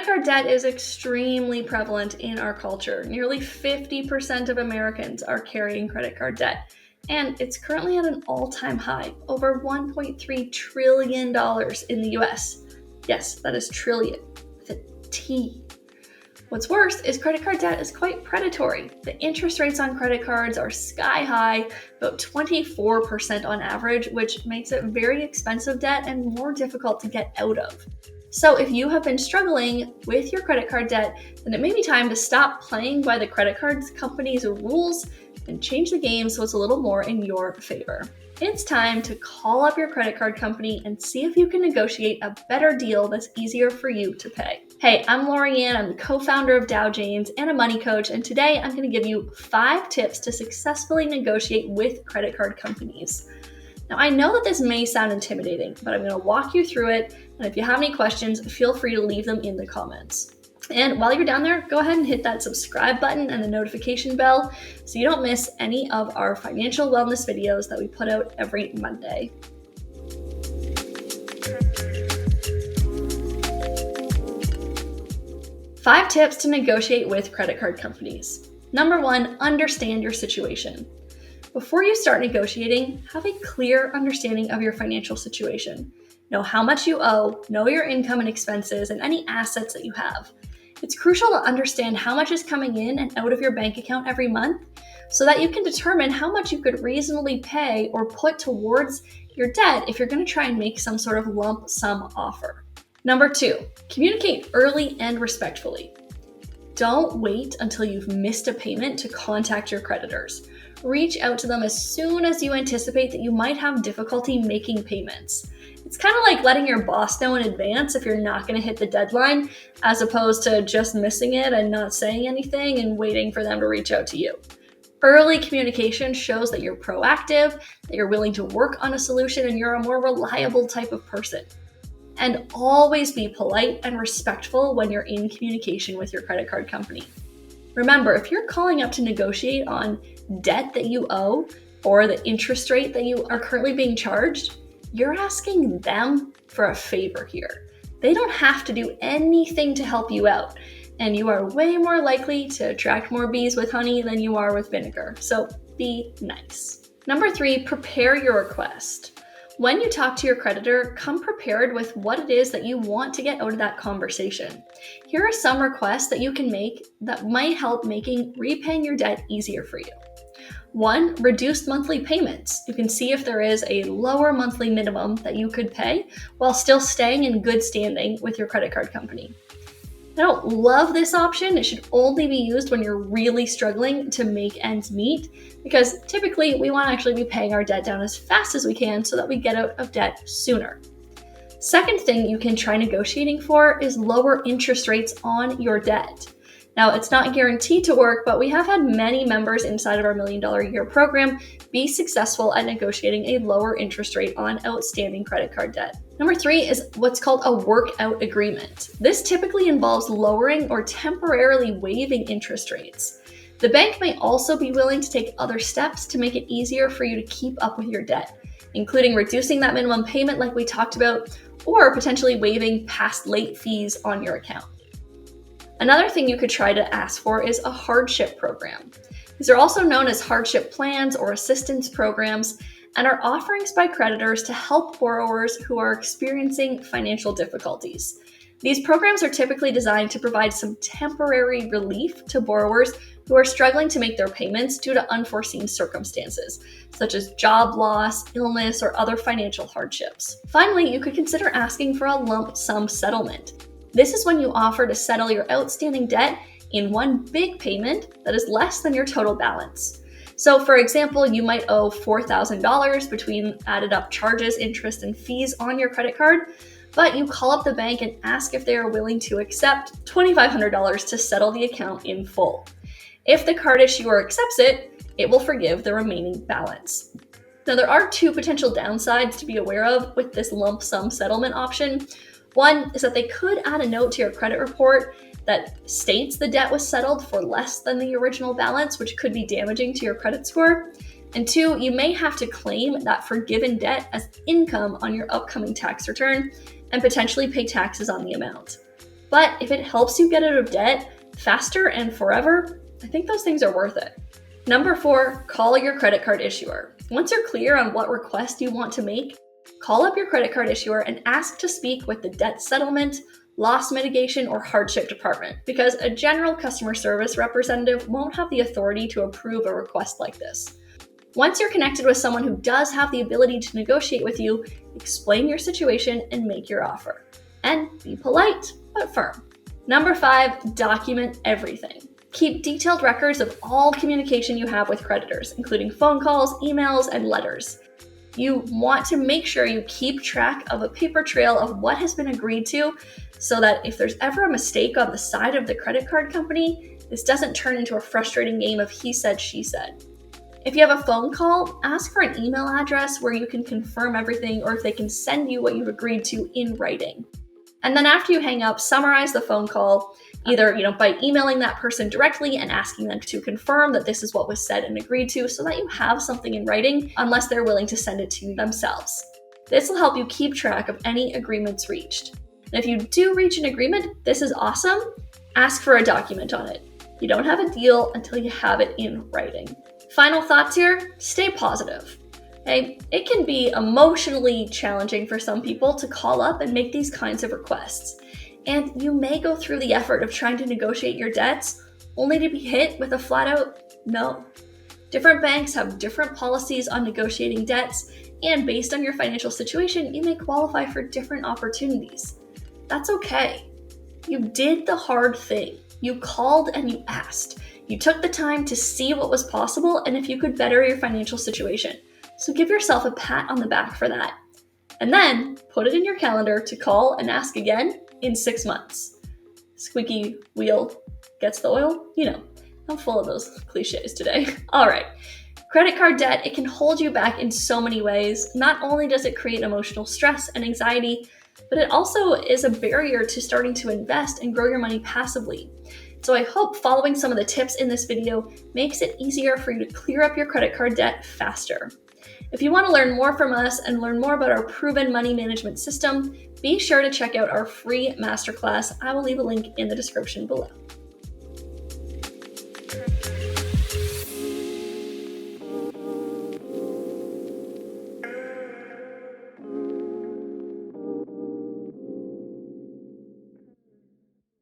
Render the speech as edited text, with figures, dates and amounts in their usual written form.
Credit card debt is extremely prevalent in our culture. Nearly 50% of Americans are carrying credit card debt, and it's currently at an all-time high, over $1.3 trillion in the US. Yes, that is trillion, with a T. What's worse is credit card debt is quite predatory. The interest rates on credit cards are sky high, about 24% on average, which makes it very expensive debt and more difficult to get out of. So if you have been struggling with your credit card debt, then it may be time to stop playing by the credit card company's rules and change the game so it's a little more in your favor. It's time to call up your credit card company and see if you can negotiate a better deal that's easier for you to pay. Hey, I'm Lorianne. I'm the co-founder of Dow Janes and a money coach, and today I'm going to give you 5 tips to successfully negotiate with credit card companies. Now, I know that this may sound intimidating, but I'm going to walk you through it, and if you have any questions, feel free to leave them in the comments. And while you're down there, go ahead and hit that subscribe button and the notification bell so you don't miss any of our financial wellness videos that we put out every Monday. Five tips to negotiate with credit card companies. Number 1, understand your situation. Before you start negotiating, have a clear understanding of your financial situation. Know how much you owe, know your income and expenses, and any assets that you have. It's crucial to understand how much is coming in and out of your bank account every month so that you can determine how much you could reasonably pay or put towards your debt if you're going to try and make some sort of lump sum offer. Number 2, communicate early and respectfully. Don't wait until you've missed a payment to contact your creditors. Reach out to them as soon as you anticipate that you might have difficulty making payments. It's kind of like letting your boss know in advance if you're not going to hit the deadline, as opposed to just missing it and not saying anything and waiting for them to reach out to you. Early communication shows that you're proactive, that you're willing to work on a solution, and you're a more reliable type of person. And always be polite and respectful when you're in communication with your credit card company. Remember, if you're calling up to negotiate on debt that you owe or the interest rate that you are currently being charged, you're asking them for a favor here. They don't have to do anything to help you out, and you are way more likely to attract more bees with honey than you are with vinegar, so be nice. Number 3, prepare your request. When you talk to your creditor, come prepared with what it is that you want to get out of that conversation. Here are some requests that you can make that might help making repaying your debt easier for you. 1, reduced monthly payments. You can see if there is a lower monthly minimum that you could pay while still staying in good standing with your credit card company. I don't love this option. It should only be used when you're really struggling to make ends meet, because typically we want to actually be paying our debt down as fast as we can so that we get out of debt sooner. Second thing you can try negotiating for is lower interest rates on your debt. Now, it's not guaranteed to work, but we have had many members inside of our $1 Million a Year program be successful at negotiating a lower interest rate on outstanding credit card debt. Number 3 is what's called a workout agreement. This typically involves lowering or temporarily waiving interest rates. The bank may also be willing to take other steps to make it easier for you to keep up with your debt, including reducing that minimum payment like we talked about, or potentially waiving past late fees on your account. Another thing you could try to ask for is a hardship program. These are also known as hardship plans or assistance programs and are offerings by creditors to help borrowers who are experiencing financial difficulties. These programs are typically designed to provide some temporary relief to borrowers who are struggling to make their payments due to unforeseen circumstances, such as job loss, illness, or other financial hardships. Finally, you could consider asking for a lump sum settlement. This is when you offer to settle your outstanding debt in one big payment that is less than your total balance. So for example, you might owe $4,000 between added up charges, interest, and fees on your credit card, but you call up the bank and ask if they are willing to accept $2,500 to settle the account in full. If the card issuer accepts it, it will forgive the remaining balance. Now, there are 2 potential downsides to be aware of with this lump sum settlement option. One is that they could add a note to your credit report that states the debt was settled for less than the original balance, which could be damaging to your credit score. And 2, you may have to claim that forgiven debt as income on your upcoming tax return and potentially pay taxes on the amount. But if it helps you get out of debt faster and forever, I think those things are worth it. Number 4, call your credit card issuer. Once you're clear on what request you want to make, call up your credit card issuer and ask to speak with the debt settlement, loss mitigation, or hardship department, because a general customer service representative won't have the authority to approve a request like this. Once you're connected with someone who does have the ability to negotiate with you, explain your situation and make your offer. And be polite, but firm. Number 5, document everything. Keep detailed records of all communication you have with creditors, including phone calls, emails, and letters. You want to make sure you keep track of a paper trail of what has been agreed to, so that if there's ever a mistake on the side of the credit card company, this doesn't turn into a frustrating game of he said, she said. If you have a phone call, ask for an email address where you can confirm everything, or if they can send you what you've agreed to in writing. And then after you hang up, summarize the phone call, either by emailing that person directly and asking them to confirm that this is what was said and agreed to, so that you have something in writing, unless they're willing to send it to you themselves. This will help you keep track of any agreements reached. And if you do reach an agreement, this is awesome. Ask for a document on it. You don't have a deal until you have it in writing. Final thoughts here, stay positive. Okay? It can be emotionally challenging for some people to call up and make these kinds of requests. And you may go through the effort of trying to negotiate your debts only to be hit with a flat out no. Different banks have different policies on negotiating debts, and based on your financial situation, you may qualify for different opportunities. That's okay. You did the hard thing. You called and you asked. You took the time to see what was possible and if you could better your financial situation. So give yourself a pat on the back for that. And then put it in your calendar to call and ask again in 6 months. Squeaky wheel gets the oil. I'm full of those cliches today. All right. Credit card debt, it can hold you back in so many ways. Not only does it create emotional stress and anxiety, but it also is a barrier to starting to invest and grow your money passively. So I hope following some of the tips in this video makes it easier for you to clear up your credit card debt faster. If you want to learn more from us and learn more about our proven money management system, be sure to check out our free masterclass. I will leave a link in the description below.